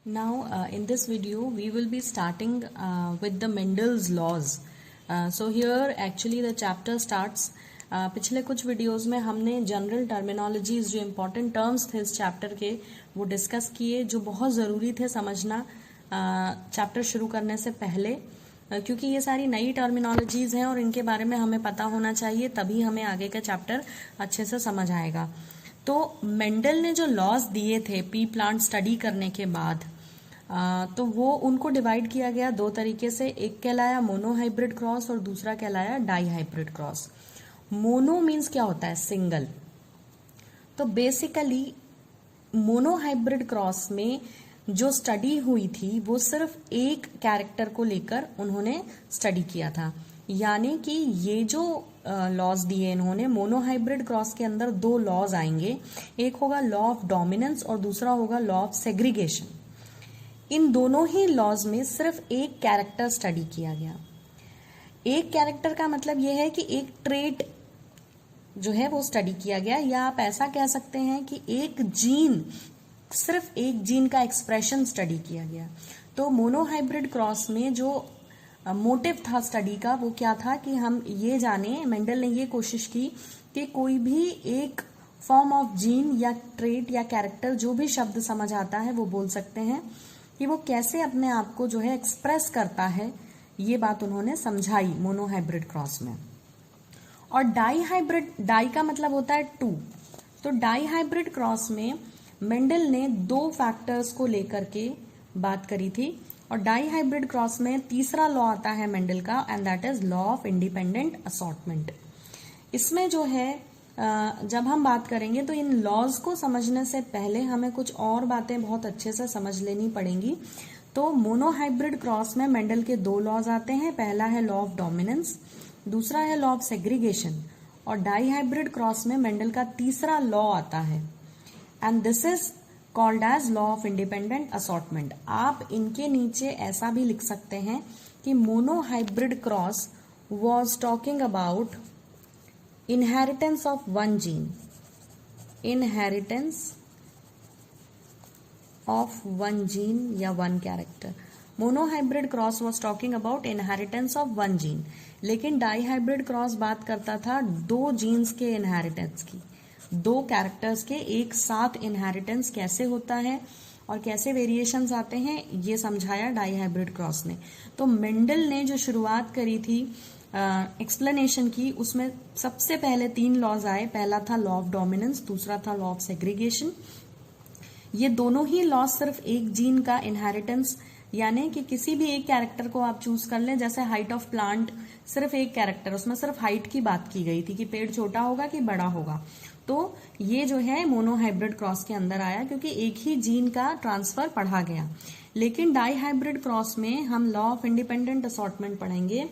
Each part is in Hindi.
Now, in this video, we will be starting with the Mendel's laws. So here, actually, the chapter starts. पिछले कुछ वीडियोस में हमने जनरल टर्मिनोलॉजीज जो इम्पोर्टेंट टर्म्स थे इस चैप्टर के वो डिस्कस किए, जो बहुत ज़रूरी थे समझना चैप्टर शुरू करने से पहले, क्योंकि ये सारी नई टर्मिनोलॉजीज हैं और इनके बारे में हमें पता होना चाहिए, तभी हमें आगे का चैप्टर अच्छे से समझ आएगा। तो मेंडल ने जो लॉज दिए थे पी प्लांट स्टडी करने के बाद, तो वो उनको डिवाइड किया गया दो तरीके से। एक कहलाया मोनोहाइब्रिड क्रॉस और दूसरा कहलाया डाईहाइब्रिड क्रॉस। मोनो मीन्स क्या होता है? सिंगल। तो बेसिकली मोनोहाइब्रिड क्रॉस में जो स्टडी हुई थी वो सिर्फ एक कैरेक्टर को लेकर उन्होंने स्टडी किया था, यानी कि ये जो लॉज दिए इन्होंने, मोनोहाइब्रिड क्रॉस के अंदर दो लॉज आएंगे, एक होगा लॉ ऑफ डोमिनेंस और दूसरा होगा लॉ ऑफ सेग्रीगेशन। इन दोनों ही लॉज में सिर्फ एक कैरेक्टर स्टडी किया गया। एक कैरेक्टर का मतलब यह है कि एक ट्रेट जो है वो स्टडी किया गया, या आप ऐसा कह सकते हैं कि एक जीन, सिर्फ एक जीन का एक्सप्रेशन स्टडी किया गया। तो मोनोहाइब्रिड क्रॉस में जो मोटिव था स्टडी का वो क्या था कि हम ये जाने, मेंडल ने ये कोशिश की कि कोई भी एक फॉर्म ऑफ जीन या ट्रेट या कैरेक्टर, जो भी शब्द समझ आता है वो बोल सकते हैं, कि वो कैसे अपने आप को जो है एक्सप्रेस करता है। ये बात उन्होंने समझाई मोनोहाइब्रिड क्रॉस में। और डाईहाइब्रिड, डाई का मतलब होता है टू, तो डाईहाइब्रिड क्रॉस में मेंडल ने दो फैक्टर्स को लेकर के बात करी थी। और डाईहाइब्रिड क्रॉस में तीसरा लॉ आता है मेंडल का, and that is law of independent assortment. इसमें जो है जब हम बात करेंगे तो इन लॉज को समझने से पहले हमें कुछ और बातें बहुत अच्छे से समझ लेनी पड़ेंगी। तो मोनोहाइब्रिड क्रॉस में मेंडल के दो लॉज आते हैं, पहला है लॉ ऑफ डोमिनेंस, दूसरा है लॉ ऑफ सेग्रीगेशन। और डाईहाइब्रिड क्रॉस में मेंडल का तीसरा लॉ आता है, and this is called as law of independent assortment. आप इनके नीचे ऐसा भी लिख सकते हैं कि monohybrid cross was talking about inheritance of one gene, inheritance of one gene या one character। Monohybrid cross was talking about inheritance of one gene, लेकिन डाईहाइब्रिड क्रॉस बात करता था दो जीन्स के इनहेरिटेंस की, दो कैरेक्टर्स के एक साथ इनहेरिटेंस कैसे होता है और कैसे वेरिएशंस आते हैं, ये समझाया डाईहाइब्रिड क्रॉस ने। तो मेंडल ने जो शुरुआत करी थी एक्सप्लेनेशन की, उसमें सबसे पहले तीन लॉज आए। पहला था लॉ ऑफ डोमिनेंस, दूसरा था लॉ ऑफ सेग्रीगेशन। ये दोनों ही लॉ सिर्फ एक जीन का इनहेरिटेंस, यानी कि किसी भी एक कैरेक्टर को आप चूज कर लें, जैसे हाइट ऑफ प्लांट सिर्फ एक कैरेक्टर, उसमें सिर्फ हाइट की बात की गई थी कि पेड़ छोटा होगा कि बड़ा होगा। तो ये जो है मोनोहाइब्रिड क्रॉस के अंदर आया, क्योंकि एक ही जीन का ट्रांसफर पढ़ा गया। लेकिन डाईहाइब्रिड क्रॉस में हम लॉ ऑफ इंडिपेंडेंट असॉर्टमेंट पढ़ेंगे,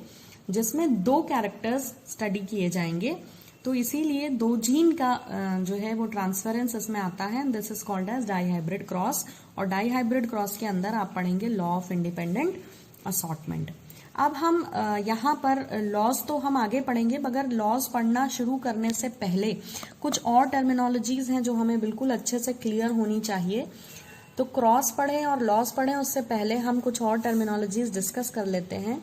जिसमें दो कैरेक्टर्स स्टडी किए जाएंगे। तो इसीलिए दो जीन का जो है वो ट्रांसफरेंस इसमें आता है, this is called as dihybrid cross. और डाईहाइब्रिड क्रॉस के अंदर आप पढ़ेंगे लॉ ऑफ इंडिपेंडेंट असॉर्टमेंट। अब हम यहाँ पर लॉज तो हम आगे पढ़ेंगे, मगर लॉज पढ़ना शुरू करने से पहले कुछ और टर्मिनोलॉजीज हैं जो हमें बिल्कुल अच्छे से क्लियर होनी चाहिए। तो क्रॉस पढ़ें और लॉज पढ़ें उससे पहले हम कुछ और टर्मिनोलॉजीज डिस्कस कर लेते हैं।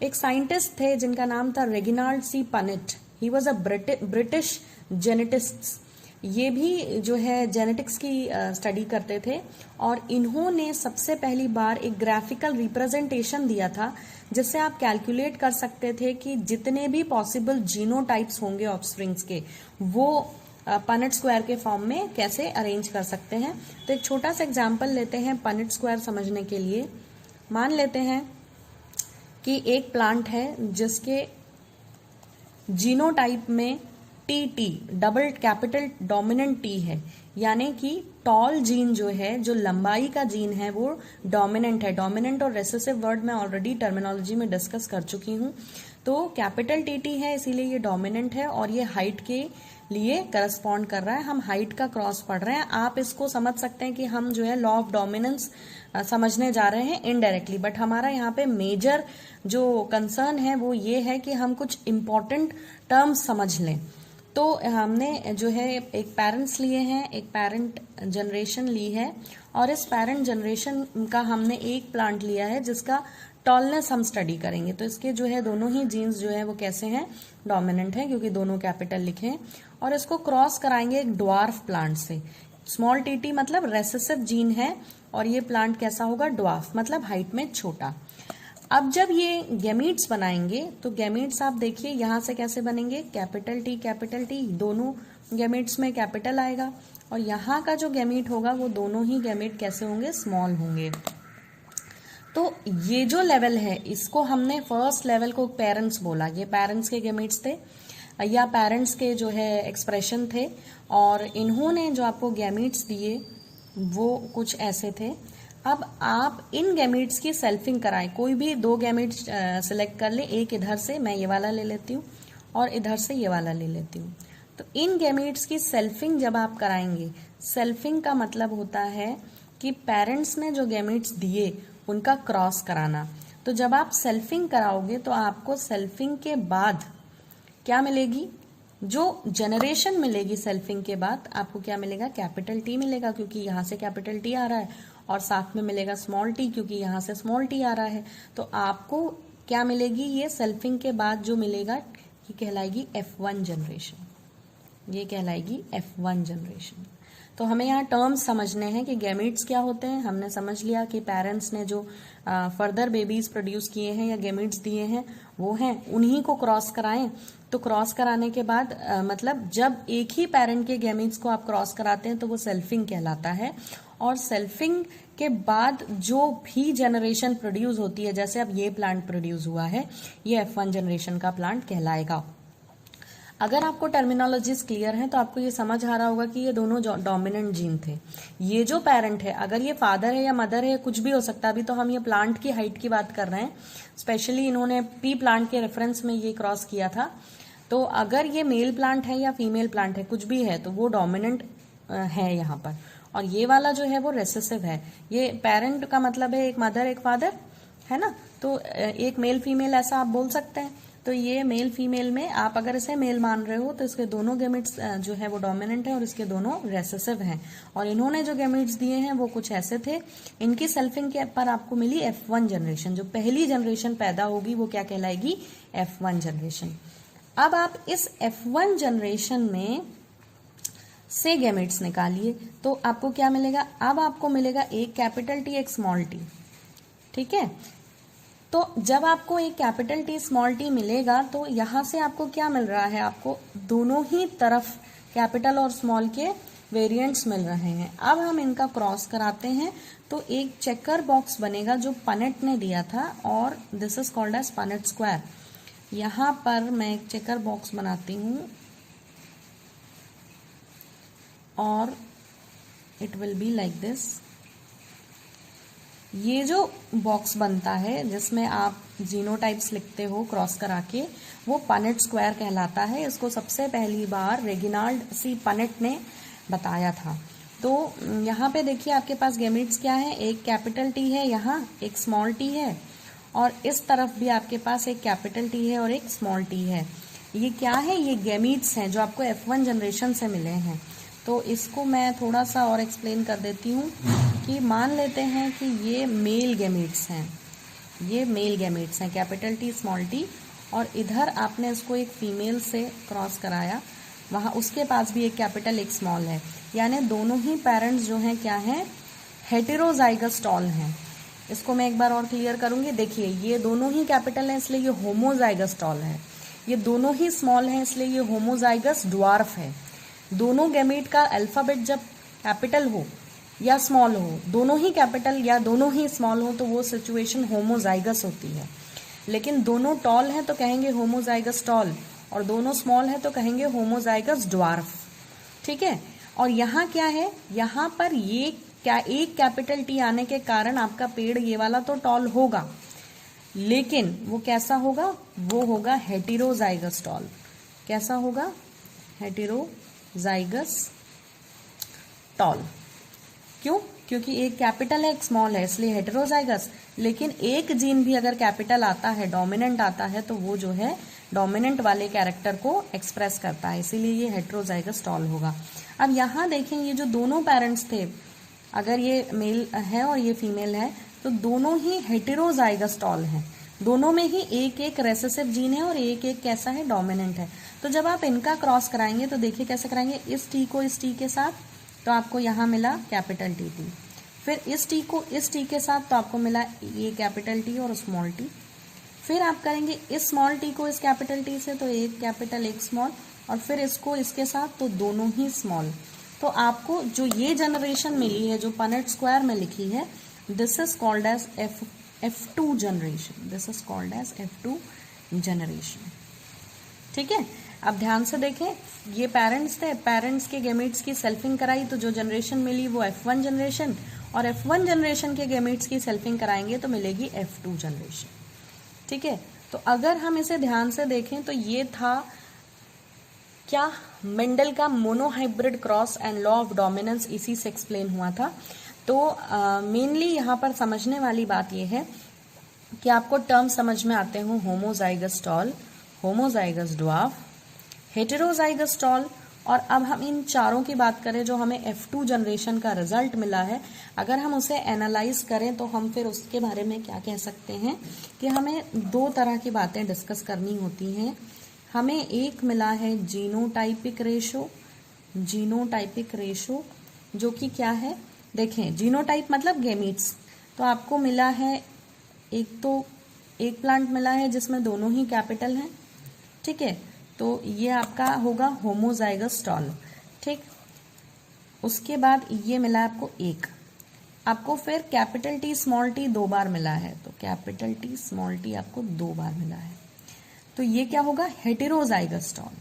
एक साइंटिस्ट थे जिनका नाम था Reginald C Punnett. He was a British geneticist. ये भी जो है जेनेटिक्स की स्टडी करते थे, और इन्होंने सबसे पहली बार एक ग्राफिकल रिप्रेजेंटेशन दिया था, जिससे आप कैलकुलेट कर सकते थे कि जितने भी पॉसिबल जीनोटाइप्स होंगे ऑफस्प्रिंग्स के, वो पनेट स्क्वायर के फॉर्म में कैसे अरेंज कर सकते हैं। तो एक छोटा सा एग्जाम्पल लेते हैं पनेट स्क्वायर समझने के लिए। मान लेते हैं कि एक प्लांट है जिसके जीनोटाइप में T double capital dominant T है, यानी कि टॉल जीन जो है, जो लंबाई का जीन है, वो डोमिनेंट है। डोमिनेंट और रेसेसिव वर्ड मैं ऑलरेडी टर्मिनोलॉजी में डिस्कस कर चुकी हूँ। तो कैपिटल टी है, इसीलिए ये डोमिनेंट है, और ये हाइट के लिए करस्पॉन्ड कर रहा है। हम हाइट का क्रॉस पढ़ रहे हैं। आप इसको समझ सकते हैं कि हम जो है लॉ ऑफ डोमिनेंस समझने जा रहे हैं इनडायरेक्टली, बट हमारा यहाँ पे मेजर जो कंसर्न है वो ये है कि हम कुछ इंपॉर्टेंट टर्म्स समझ लें। तो हमने जो है एक पेरेंट्स लिए हैं, एक पेरेंट जनरेशन ली है, और इस पेरेंट जनरेशन का हमने एक प्लांट लिया है जिसका टॉलनेस हम स्टडी करेंगे। तो इसके जो है दोनों ही जीन्स जो है वो कैसे हैं, डोमिनेंट हैं, क्योंकि दोनों कैपिटल लिखे हैं। और इसको क्रॉस कराएंगे एक ड्वार्फ प्लांट से। स्मॉल टी मतलब रेसेसिव जीन है, और ये प्लांट कैसा होगा, ड्वार्फ मतलब हाइट में छोटा। अब जब ये गैमीट्स बनाएंगे तो गैमीट्स आप देखिए यहां से कैसे बनेंगे, कैपिटल टी, दोनों गैमीट्स में कैपिटल आएगा, और यहाँ का जो गैमीट होगा वो दोनों ही गैमीट कैसे होंगे, स्मॉल होंगे। तो ये जो लेवल है इसको हमने फर्स्ट लेवल को पेरेंट्स बोला। ये पेरेंट्स के गैमीट्स थे या पेरेंट्स के जो है एक्सप्रेशन थे, और इन्होंने जो आपको गैमीट्स दिए वो कुछ ऐसे थे। अब आप इन गैमीट्स की सेल्फिंग कराएं, कोई भी दो गैमीट्स सिलेक्ट कर ले, एक इधर से मैं ये वाला ले लेती हूँ और इधर से ये वाला ले लेती हूँ। तो इन गैमीट्स की सेल्फिंग जब आप कराएंगे, सेल्फिंग का मतलब होता है कि पेरेंट्स ने जो गैमीट्स दिए उनका क्रॉस कराना। तो जब आप सेल्फिंग कराओगे तो आपको सेल्फिंग के बाद क्या मिलेगी, जो जनरेशन मिलेगी सेल्फिंग के बाद आपको क्या मिलेगा, कैपिटल टी मिलेगा, क्योंकि यहाँ से कैपिटल टी आ रहा है, और साथ में मिलेगा स्मॉल टी क्योंकि यहाँ से स्मॉल टी आ रहा है। तो आपको क्या मिलेगी, ये सेल्फिंग के बाद जो मिलेगा ये कहलाएगी F1 जनरेशन, ये कहलाएगी F1 जनरेशन। तो हमें यहाँ टर्म्स समझने हैं कि गैमीट्स क्या होते हैं। हमने समझ लिया कि पेरेंट्स ने जो फर्दर बेबीज प्रोड्यूस किए हैं या गैमीट्स दिए हैं वो हैं, उन्हीं को क्रॉस कराएं। तो क्रॉस कराने के बाद मतलब जब एक ही पेरेंट के गैमीट्स को आप क्रॉस कराते हैं तो वो सेल्फिंग कहलाता है। और सेल्फिंग के बाद जो भी जनरेशन प्रोड्यूस होती है, जैसे अब ये प्लांट प्रोड्यूस हुआ है, ये F1 जनरेशन का प्लांट कहलाएगा। अगर आपको टर्मिनोलॉजीज क्लियर है तो आपको ये समझ आ रहा होगा कि ये दोनों डोमिनेंट जीन थे। ये जो पेरेंट है, अगर ये फादर है या मदर है, कुछ भी हो सकता है। अभी तो हम ये प्लांट की हाइट की बात कर रहे हैं, स्पेशली इन्होंने पी प्लांट के रेफरेंस में ये क्रॉस किया था। तो अगर ये मेल प्लांट है या फीमेल प्लांट है, कुछ भी है, तो वो डोमिनेंट है यहाँ पर, और ये वाला जो है वो रेसेसिव है। ये पेरेंट का मतलब है एक मदर एक फादर, है ना। तो एक मेल फीमेल ऐसा आप बोल सकते हैं। तो ये मेल फीमेल में आप अगर इसे मेल मान रहे हो तो इसके दोनों गैमेट्स जो है वो डोमिनेंट है और इसके दोनों रेसेसिव हैं। और इन्होंने जो गैमेट्स दिए हैं वो कुछ ऐसे थे। इनकी सेल्फिंग के पर आपको मिली F1 जनरेशन। जो पहली जनरेशन पैदा होगी वो क्या कहलाएगी, F1 जनरेशन। अब आप इस F1 जनरेशन में से गैमेट्स निकालिए तो आपको क्या मिलेगा। अब आपको मिलेगा एक कैपिटल टी एक स्मॉल टी, ठीक है। तो जब आपको एक कैपिटल टी स्मॉल टी मिलेगा तो यहां से आपको क्या मिल रहा है, आपको दोनों ही तरफ कैपिटल और स्मॉल के वेरिएंट्स मिल रहे हैं। अब हम इनका क्रॉस कराते हैं तो एक चेकर बॉक्स बनेगा जो पनेट ने दिया था, और this is called as Punnett square. यहां पर मैं एक चेकर बॉक्स बनाती हूं और it will be like this. ये जो बॉक्स बनता है जिसमें आप जीनोटाइप्स लिखते हो क्रॉस करा के, वो पनेट स्क्वायर कहलाता है। इसको सबसे पहली बार रेगिनाल्ड सी पनेट ने बताया था। तो यहाँ पे देखिए आपके पास गैमेट्स क्या है, एक कैपिटल टी है, यहाँ एक स्मॉल टी है, और इस तरफ भी आपके पास एक कैपिटल टी है और एक स्मॉल टी है। ये क्या है, ये गैमीट्स हैं जो आपको F1 जनरेशन से मिले हैं। तो इसको मैं थोड़ा सा और एक्सप्लेन कर देती हूँ कि मान लेते हैं कि ये मेल गैमेट्स हैं, ये मेल गैमेट्स हैं, कैपिटल टी स्मॉल टी, और इधर आपने इसको एक फीमेल से क्रॉस कराया, वहाँ उसके पास भी एक कैपिटल एक स्मॉल है, यानी दोनों ही पेरेंट्स जो हैं क्या हैं, हेटेरोजाइगस टॉल हैं। इसको मैं एक बार और क्लियर करूंगी। देखिए ये दोनों ही कैपिटल हैं इसलिए ये होमोजाइगस टॉल है, ये दोनों ही स्मॉल हैं इसलिए ये होमोजाइगस ड्वार्फ है। दोनों गैमेट का अल्फाबेट जब कैपिटल हो या स्मॉल हो, दोनों ही कैपिटल या दोनों ही स्मॉल हो, तो वो सिचुएशन होमोजाइगस होती है। लेकिन दोनों टॉल हैं तो कहेंगे होमोजाइगस टॉल, और दोनों स्मॉल हैं तो कहेंगे होमोजाइगस ड्वार्फ, ठीक है। और यहाँ क्या है, यहाँ पर ये क्या, एक कैपिटल टी आने के कारण आपका पेड़ ये वाला तो टॉल होगा, लेकिन वो कैसा होगा, वो होगा हेटेरोजाइगस टॉल। कैसा होगा, हेटेरोजाइगस टॉल। क्यों, क्योंकि एक कैपिटल है एक स्मॉल है इसलिए हेटेरोजाइगस। लेकिन एक जीन भी अगर कैपिटल आता है, डोमिनेंट आता है, तो वो जो है डोमिनेंट वाले कैरेक्टर को एक्सप्रेस करता है, इसीलिए ये हेटेरोजाइगस टॉल होगा। अब यहाँ देखें, ये जो दोनों पेरेंट्स थे, अगर ये मेल है और ये फीमेल है तो दोनों ही हेटेरोजाइगस टॉल हैं, दोनों में ही एक एक रेसेसिव जीन है और एक एक कैसा है, डोमिनेंट है। तो जब आप इनका क्रॉस कराएंगे तो देखिए कैसे कराएंगे, इस टी को इस टी के साथ तो आपको यहाँ मिला कैपिटल टी टी, फिर इस टी को इस टी के साथ तो आपको मिला ये कैपिटल टी और स्मॉल टी, फिर आप करेंगे इस स्मॉल टी को इस कैपिटल टी से तो एक कैपिटल एक स्मॉल, और फिर इसको इसके साथ तो दोनों ही स्मॉल। तो आपको जो ये जनरेशन मिली है जो पनेट स्क्वायर में लिखी है, this is called as F2 generation, this is called as F2 generation. ठीक है, अब ध्यान से देखें, ये पेरेंट्स थे, पेरेंट्स के गैमेट्स की सेल्फिंग कराई तो जो जनरेशन मिली वो F1 जनरेशन, और F1 जनरेशन के गैमेट्स की सेल्फिंग कराएंगे तो मिलेगी F2 जनरेशन। ठीक है, तो अगर हम इसे ध्यान से देखें तो ये था क्या, मेंडल का monohybrid cross and law of dominance, इसी से एक्सप्लेन हुआ था। तो मेनली यहाँ पर समझने वाली बात यह है कि आपको टर्म समझ में आते हो, homozygous tall, homozygous dwarf, heterozygous tall, और अब हम इन चारों की बात करें जो हमें F2 जनरेशन का रिजल्ट मिला है, अगर हम उसे एनालाइज करें तो हम फिर उसके बारे में क्या कह सकते हैं कि हमें दो तरह की बातें डिस्कस करनी होती हैं। हमें एक मिला है जीनोटाइपिक रेशो, जीनोटाइपिक रेशो जो कि क्या है, देखें जीनोटाइप मतलब गैमीट्स, तो आपको मिला है एक तो एक प्लांट मिला है जिसमें दोनों ही कैपिटल हैं। ठीक है, तो ये आपका होगा होमोजाइगस टॉल। ठीक, उसके बाद ये मिला है आपको एक, आपको फिर कैपिटल टी स्मॉल टी दो बार मिला है, तो कैपिटल टी स्मॉल टी आपको दो बार मिला है, तो ये क्या होगा, हेटेरोजाइगस टॉल।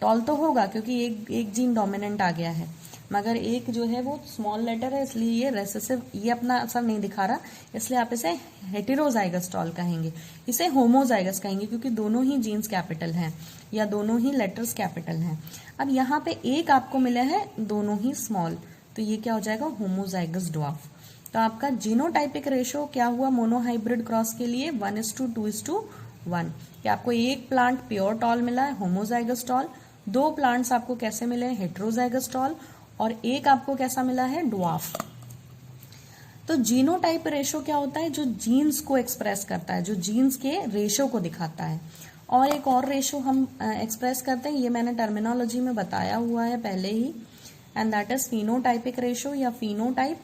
टॉल तो होगा क्योंकि एक जीन डोमिनेंट आ गया है, मगर एक जो है वो स्मॉल लेटर है इसलिए ये रेसेसिव, ये अपना असर नहीं दिखा रहा, इसलिए आप इसे हेटेरोजाइगस टॉल कहेंगे, इसे होमोजाइगस कहेंगे क्योंकि दोनों ही जीन्स कैपिटल हैं या दोनों ही लेटर्स कैपिटल हैं। अब यहाँ पे एक आपको मिला है दोनों ही स्मॉल, तो ये क्या हो जाएगा, होमोजाइगस ड्वार्फ। तो आपका जीनोटाइपिक रेशो क्या हुआ मोनोहाइब्रिड क्रॉस के लिए, 1:2:1, कि आपको एक प्लांट प्योर टॉल मिला है, होमोजाइगस टॉल, दो प्लांट्स आपको कैसे मिले हैं, हेटेरोजाइगस टॉल, और एक आपको कैसा मिला है, ड्वार्फ। तो जीनोटाइप रेशो क्या होता है, जो जीन्स को एक्सप्रेस करता है, जो जीन्स के रेशो को दिखाता है। और एक और रेशो हम एक्सप्रेस करते हैं, ये मैंने टर्मिनोलॉजी में बताया हुआ है पहले ही, and that is phenotypic ratio या फिनोटाइप।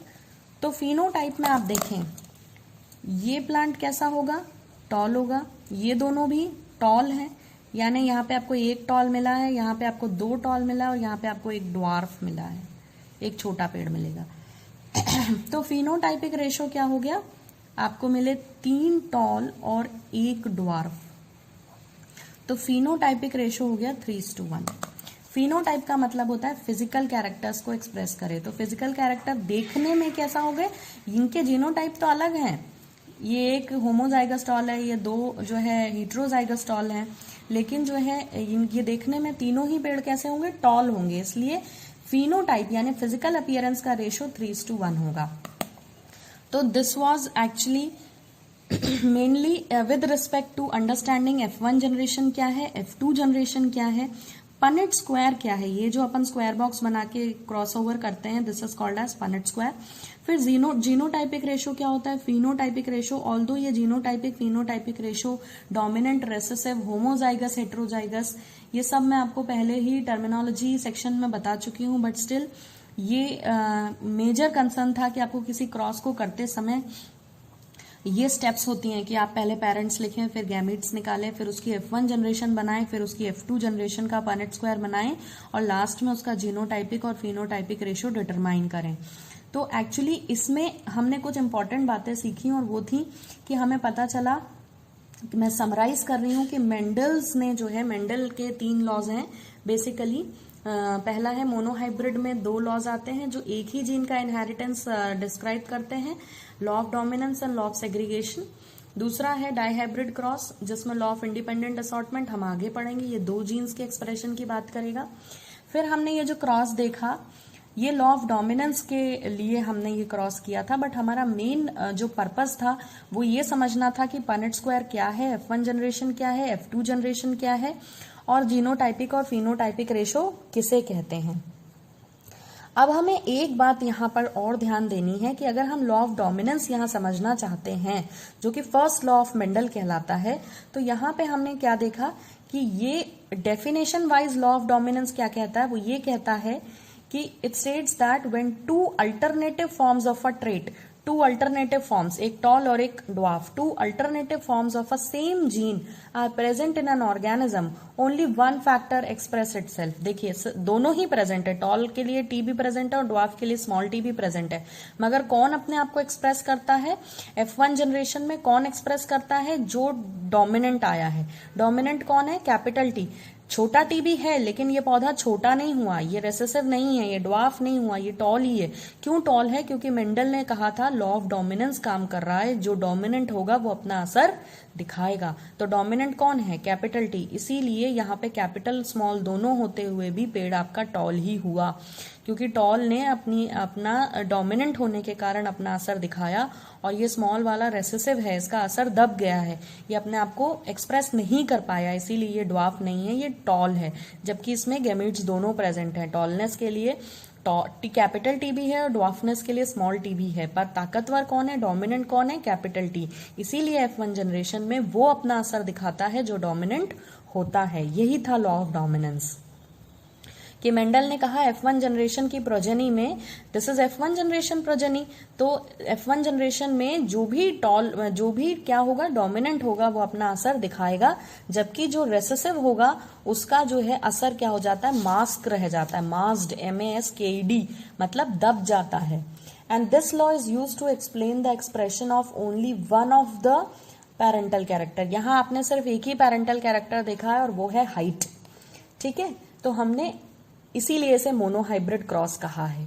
तो फिनोटाइप में आप देखें ये प्लांट कैसा होगा, टॉल होगा, ये दोनों भी टॉल हैं, यानी यहाँ पे आपको एक टॉल मिला है, यहाँ पे आपको दो टॉल मिला है, और यहाँ पे आपको एक ड्वार्फ मिला है, एक छोटा पेड़ मिलेगा। तो फिनोटाइपिक रेशो क्या हो गया, आपको मिले 3 टॉल और 1 ड्वार्फ, तो फिनोटाइपिक रेशो हो गया 3:1। फिनोटाइप का मतलब होता है फिजिकल कैरेक्टर्स को एक्सप्रेस करे, तो फिजिकल कैरेक्टर देखने में कैसा हो गए, इनके जीनोटाइप तो अलग हैं, ये एक होमोजाइगस टॉल है, ये दो जो है हेटेरोजाइगस टॉल है, लेकिन जो है ये देखने में तीनों ही पेड़ कैसे होंगे, टॉल होंगे, इसलिए फिनोटाइप यानी फिजिकल अपीयरेंस का रेशो 3:1 होगा। तो this was actually mainly with respect to understanding F1 generation क्या है, F2 जनरेशन क्या है, पनेट स्क्वायर क्या है, ये जो अपन स्क्वायर बॉक्स बना के क्रॉस ओवर करते हैं, this is called as Punnett square. फिर जीनोटाइपिक रेशो क्या होता है, फिनोटाइपिक रेशो, ऑल्दो ये genotypic phenotypic ratio, dominant recessive homozygous heterozygous, ये सब मैं आपको पहले ही टर्मिनोलॉजी सेक्शन में बता चुकी हूँ, बट स्टिल ये मेजर कंसर्न था कि आपको किसी क्रॉस को करते समय ये स्टेप्स होती हैं कि आप पहले पेरेंट्स लिखें, फिर गैमीट्स निकालें, फिर उसकी F1 जनरेशन बनाएं, फिर उसकी F2 जनरेशन का पनेट स्क्वायर बनाएं, और लास्ट में उसका जीनोटाइपिक और फिनोटाइपिक रेशो डिटरमाइन करें। तो एक्चुअली इसमें हमने कुछ इंपॉर्टेंट बातें सीखी और वो थी कि हमें पता चला, मैं समराइज कर रही हूँ कि मेंडल्स ने जो है, मेंडल के 3 लॉज हैं बेसिकली। पहला है मोनोहाइब्रिड में 2 लॉज आते हैं जो एक ही जीन का इनहेरिटेंस डिस्क्राइब करते हैं, law of dominance and law of segregation. दूसरा है डाइहाइब्रिड क्रॉस जिसमें लॉ ऑफ इंडिपेंडेंट असॉर्टमेंट, हम आगे पढ़ेंगे, ये 2 जीन्स के एक्सप्रेशन की बात करेगा। फिर हमने ये जो क्रॉस देखा, ये लॉ ऑफ डोमिनेंस के लिए हमने ये क्रॉस किया था, बट हमारा मेन जो पर्पस था वो ये समझना था कि पनेट स्क्वायर क्या है, F1 जनरेशन क्या है, F2 जनरेशन क्या है, और जीनोटाइपिक और फिनोटाइपिक रेशो किसे कहते हैं। अब हमें एक बात यहाँ पर और ध्यान देनी है कि अगर हम लॉ ऑफ डोमिनेंस यहाँ समझना चाहते हैं, जो कि फर्स्ट लॉ ऑफ मेंडल कहलाता है, तो यहाँ पे हमने क्या देखा कि ये definition wise law of dominance क्या कहता है, वो ये कहता है कि it states that when two alternative forms of a trait, two alternative forms, एक टॉल और एक dwarf, two alternative forms of a same gene are present in an organism, only one factor express itself. देखिए दोनों ही प्रेजेंट है, टॉल के लिए टी भी प्रेजेंट है और ड्वार्फ के लिए स्मॉल टी भी प्रेजेंट है, मगर कौन अपने आप को एक्सप्रेस करता है? F1 जनरेशन में कौन एक्सप्रेस करता है? जो डोमिनेंट आया है। डोमिनेंट कौन है? Capital T. छोटा टी भी है लेकिन ये पौधा छोटा नहीं हुआ, ये रेसेसिव नहीं है, ये ड्वार्फ नहीं हुआ, ये टॉल ही है। क्यों टॉल है? क्योंकि मेंडल ने कहा था लॉ ऑफ डोमिनेंस काम कर रहा है, जो डोमिनेंट होगा वो अपना असर दिखाएगा। तो डोमिनेंट कौन है? Capital T. इसीलिए यहाँ पे कैपिटल स्मॉल दोनों होते हुए भी पेड़ आपका टॉल ही हुआ, क्योंकि टॉल ने अपना डोमिनेंट होने के कारण अपना असर दिखाया, और ये स्मॉल वाला रेसेसिव है, इसका असर दब गया है, ये अपने आप को एक्सप्रेस नहीं कर पाया, इसीलिए ये ड्वार्फ नहीं है, ये टॉल है। जबकि इसमें गैमेट्स दोनों प्रेजेंट हैं, टॉलनेस के लिए कैपिटल टी भी है और ड्वार्फनेस के लिए स्मॉल टी भी है, पर ताकतवर कौन है? डोमिनेंट कौन है? Capital T. इसीलिए F1 जनरेशन में वो अपना असर दिखाता है जो डोमिनेंट होता है। यही था लॉ ऑफ डोमिनेंस कि मेंडल ने कहा F1 जनरेशन की प्रोजेनी में, this is F1 generation progeny, तो F1 जनरेशन में जो भी क्या होगा? डोमिनेंट होगा, वो अपना असर दिखाएगा, जबकि जो रेसेसिव होगा उसका जो है असर क्या हो जाता है? मास्क रह जाता है, मास्ड, MASKED, मतलब दब जाता है। And this law is used to explain the expression of only one of the parental character. यहां आपने सिर्फ एक ही पैरेंटल कैरेक्टर देखा है और वो है हाइट, ठीक है, तो हमने इसीलिए इसे मोनोहाइब्रिड क्रॉस कहा है,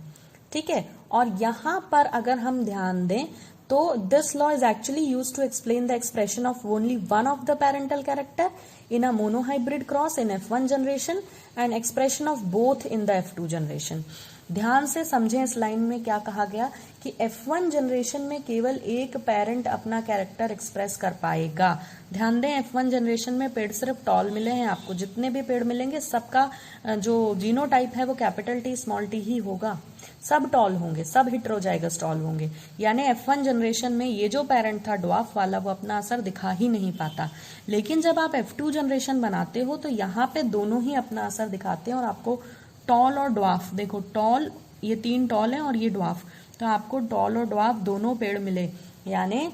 ठीक है। और यहां पर अगर हम ध्यान दें तो this law is actually used to explain the expression of only one of the parental character in a monohybrid cross in F1 generation and expression of both in the F2 generation. ध्यान से समझें इस लाइन में क्या कहा गया कि F1 जनरेशन में केवल एक पेरेंट अपना कैरेक्टर एक्सप्रेस कर पाएगा। ध्यान दें, F1 जनरेशन में पेड़ सिर्फ टॉल मिले हैं आपको, जितने भी पेड़ मिलेंगे सबका जो जीनोटाइप है वो कैपिटल टी स्मॉल टी ही होगा, सब टॉल होंगे, सब हेटेरोजाइगस टॉल होंगे। यानी F1 जनरेशन में ये जो पेरेंट था ड्वार्फ वाला, वो अपना असर दिखा ही नहीं पाता। लेकिन जब आप F2 जनरेशन बनाते हो तो यहाँ पे दोनों ही अपना असर दिखाते हैं, और आपको टॉल और ड्वार्फ, देखो टॉल, ये 3 टॉल है और ये ड्वार्फ, तो आपको टॉल और ड्वार्फ दोनों पेड़ मिले। यानी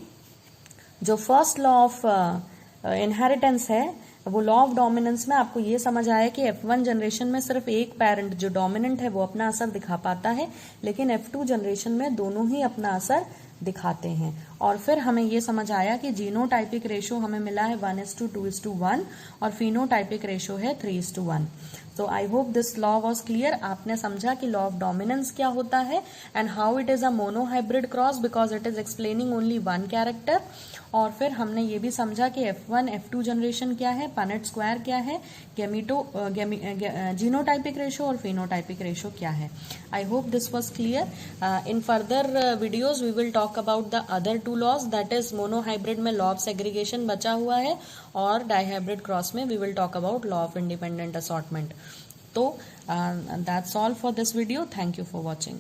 जो फर्स्ट लॉ ऑफ इनहेरिटेंस है, वो लॉ ऑफ डोमिनेंस में आपको ये समझ आया कि F1 जनरेशन में सिर्फ एक पेरेंट जो डोमिनेंट है वो अपना असर दिखा पाता है, लेकिन F2 जनरेशन में दोनों ही अपना असर दिखाते हैं। और फिर हमें ये समझ आया कि जीनोटाइपिक रेशो हमें मिला है 1:2:1 और फिनोटाइपिक रेशो है 3:1। तो आई hope this law was clear. आपने समझा कि लॉ ऑफ डोमिनेंस क्या होता है and how it is a monohybrid cross because it is explaining only one character. और फिर हमने ये भी समझा कि F1 F2 जनरेशन क्या है, पनेट स्क्वायर क्या है, जीनोटाइपिक रेशो और फिनोटाइपिक रेशो क्या है। I hope this was clear. In further videos we will talk about the other 2 laws, that is monohybrid में लॉ ऑफ सेग्रीगेशन बचा हुआ है, और डाइहाइब्रिड क्रॉस में we will talk about law of independent assortment. तो that's all for this video. Thank you for watching.